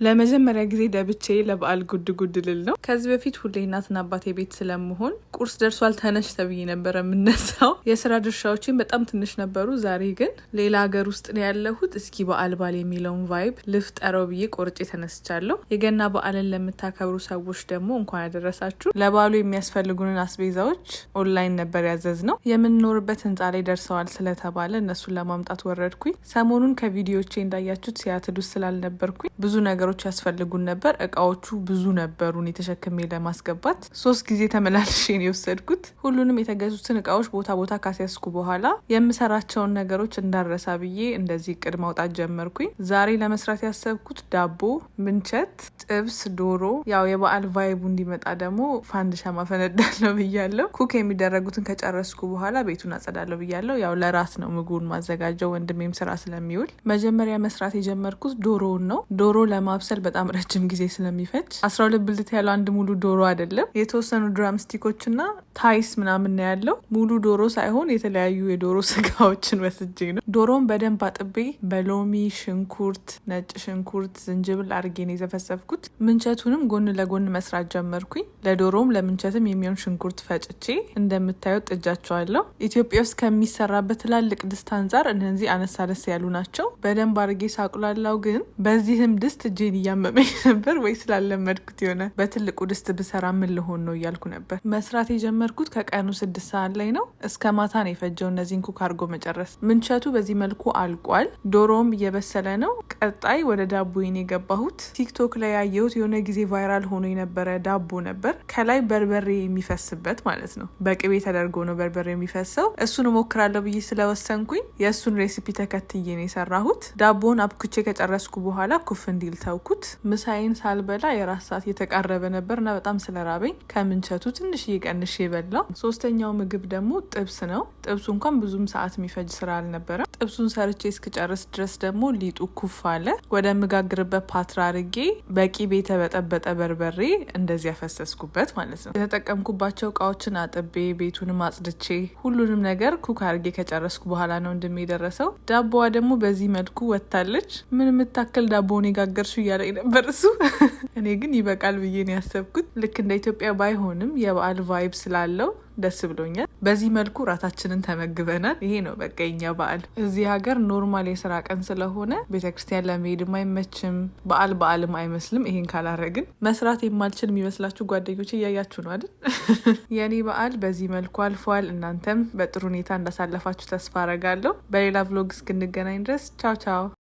ለመጀመሪያ ጊዜ ደብቼ ለበዓል ጉድ ጉድ ልል ነው። ከዚህ በፊት ሁሌ እናትና አባቴ ቤት ስለምሆን ቁርስ ደርሷል ተነሽ ተብዬ ነበረ የምነሳው። የስራ ድርሻዎችን በጣም ትንሽ ነበሩ። ዛሬ ግን ሌላ ሀገር ውስጥ ነው ያለሁት። እስኪ በዓል ባል የሚለውን ቫይብ ልፍጠረው ብዬ ቆርጬ ተነስቻለሁ። የገና በዓልን ለምታከብሩ ሰዎች ደግሞ እንኳን ያደረሳችሁ። ለበዓሉ የሚያስፈልጉንን አስቤዛዎች ኦንላይን ነበር ያዘዝ ነው። የምንኖርበት ህንፃ ላይ ደርሰዋል ስለተባለ እነሱን ለማምጣት ወረድኩኝ። ሰሞኑን ከቪዲዮቼ እንዳያችሁት ሲያትል ውስጥ ስላልነበርኩኝ ብዙ ነገሮች ያስፈልጉን ነበር። እቃዎቹ ብዙ ነበሩን የተሸክሜ ለማስገባት 3 ጊዜ ተመላልሼ ነው የወሰድኩት። ሁሉንም የተገዙትን እቃዎች ቦታ ቦታ ካስያዝኩ በኋላ የምሰራቸውን ነገሮች እንዳረሳ ብዬ እንደዚህ እቅድ ማውጣት ጀመርኩኝ። ዛሬ ለመስራት ያሰብኩት ዳቦ፣ ምንቸት፣ ጥብስ፣ ዶሮ። ያው የበዓል ቫይቡ እንዲመጣ ደግሞ ፋንድሻ ማፈነዳለሁ ብያለሁ። ኩክ የሚደረጉትን ከጨረስኩ በኋላ ቤቱን አጸዳለሁ ብያለሁ። ያው ለራስ ነው ምግቡን ማዘጋጀው፣ ወንድሜም ስራ ስለሚውል። መጀመሪያ መስራት የጀመርኩት ዶሮውን ነው። ዶሮ ለማብሰል በጣም ረጅም ጊዜ ስለሚፈጅ 12 ብልት ያለው አንድ ሙሉ ዶሮ አይደለም፣ የተወሰኑ ድራም ስቲኮች እና ታይስ ምናምን ያለው ሙሉ ዶሮ ሳይሆን የተለያዩ የዶሮ ስጋዎችን ወስጄ ነው። ዶሮውን በደንብ አጥቤ በሎሚ ሽንኩርት፣ ነጭ ሽንኩርት፣ ዝንጅብል አድርጌ ነው የዘፈሰፍኩት። ምንቸቱንም ጎን ለጎን መስራት ጀመርኩኝ። ለዶሮም ለምንቸትም የሚሆን ሽንኩርት ፈጭቼ እንደምታዩት ጥጃቸዋለሁ። ኢትዮጵያ ውስጥ ከሚሰራበት ትላልቅ ድስት አንጻር እነዚህ አነሳለስ ያሉ ናቸው። በደንብ አድርጌ ሳቁላላው ግን በዚህም ድስት እጄን እያመመኝ ነበር። ወይ ስላለመድኩት የሆነ በትልቁ ድስት ብሰራ ምን ልሆን ነው እያልኩ ነበር። መስራት የጀመርኩት ከቀኑ 6 ሰዓት ላይ ነው። እስከ ማታ ነው የፈጀው እነዚህን ኩክ አድርጎ መጨረስ። ምንቸቱ በዚህ መልኩ አልቋል። ዶሮውም እየበሰለ ነው። ቀጣይ ወደ ዳቦዬን የገባሁት ቲክቶክ ላይ ያየሁት የሆነ ጊዜ ቫይራል ሆኖ የነበረ ዳቦ ነበር። ከላይ በርበሬ የሚፈስበት ማለት ነው። በቅቤ ተደርጎ ነው በርበሬ የሚፈሰው። እሱን እሞክራለሁ ብዬ ስለወሰንኩኝ የእሱን ሬሲፒ ተከትዬ ነው የሰራሁት። ዳቦን አብኩቼ ከጨረስኩ በኋላ ኩፍ እንዲል ተውኩት። ምሳዬን ሳልበላ የራስ ሰዓት የተቃረበ ነበር እና በጣም ስለራበኝ ከምንቸቱ ትንሽ እየቀንሽ የበላው። ሶስተኛው ምግብ ደግሞ ጥብስ ነው። ጥብሱ እንኳን ብዙም ሰዓት የሚፈጅ ስራ አልነበረም። ጥብሱን ሰርቼ እስክጨርስ ድረስ ደግሞ ሊጡ ኩፍ አለ። ወደ ምጋግርበት ፓትራ አርጌ በቂቤ የተበጠበጠ በርበሬ እንደዚህ ያፈሰስኩበት ማለት ነው። የተጠቀምኩባቸው እቃዎችን አጥቤ ቤቱንም አጽድቼ ሁሉንም ነገር ኩክ አርጌ ከጨረስኩ በኋላ ነው እንደሚደረሰው። ዳቦዋ ደግሞ በዚህ መልኩ ወጥታለች። ምን የምታክል ዳቦውን የጋገርሹ እያለኝ ነበር እሱ። እኔ ግን ይበቃል ብዬ ነው ያሰብኩት። ልክ እንደ ኢትዮጵያ ባይሆንም የበዓል ቫይብ ስላለው ደስ ብሎኛል። በዚህ መልኩ ራታችንን ተመግበናል። ይሄ ነው በቃ የኛ በዓል። እዚህ ሀገር ኖርማል የስራ ቀን ስለሆነ ቤተክርስቲያን ለመሄድም አይመችም፣ በዓልም አይመስልም። ይሄን ካላረግን መስራት የማልችል የሚመስላችሁ ጓደኞች እያያችሁ ነው አይደል? የኔ በዓል በዚህ መልኩ አልፏል። እናንተም በጥሩ ሁኔታ እንዳሳለፋችሁ ተስፋ አረጋለሁ። በሌላ ቭሎግ እስክንገናኝ ድረስ ቻው ቻው።